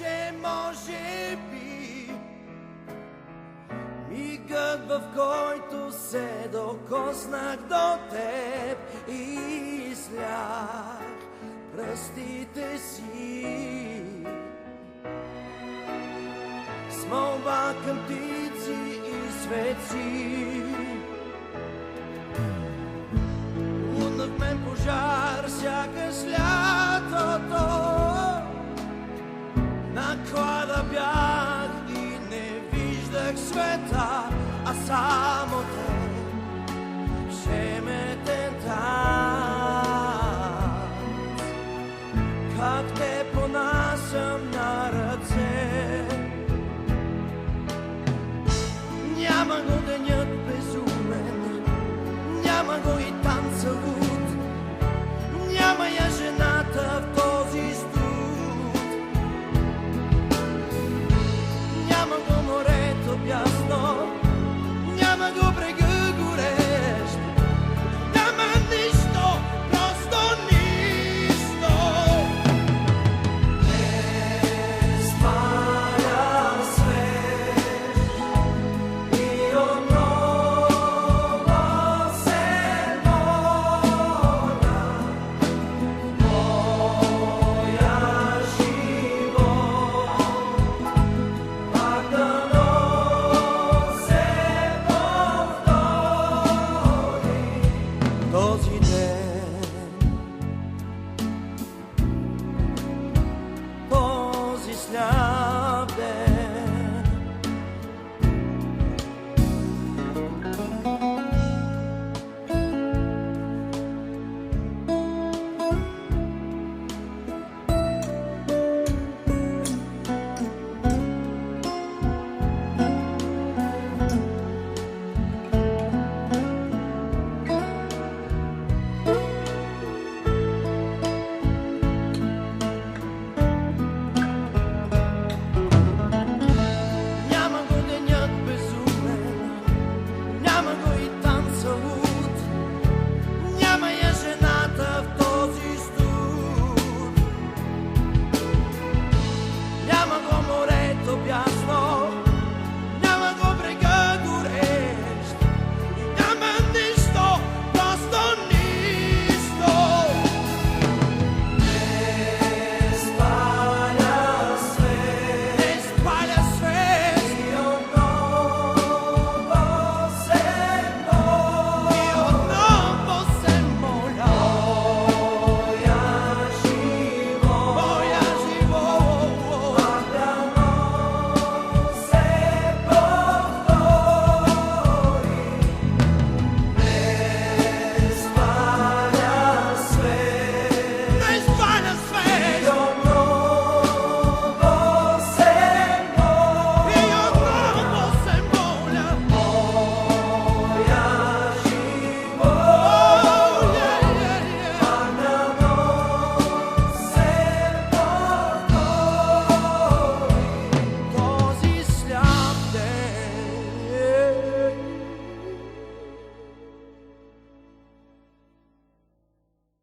беше, може би, мигът, в който се докоснах до теб и слях пръстите си. С молба към птици и светци, лунна в мен пожар, сякаш лятото. На клада бях и не виждах света, а само те, шеметен танц. Как те понасям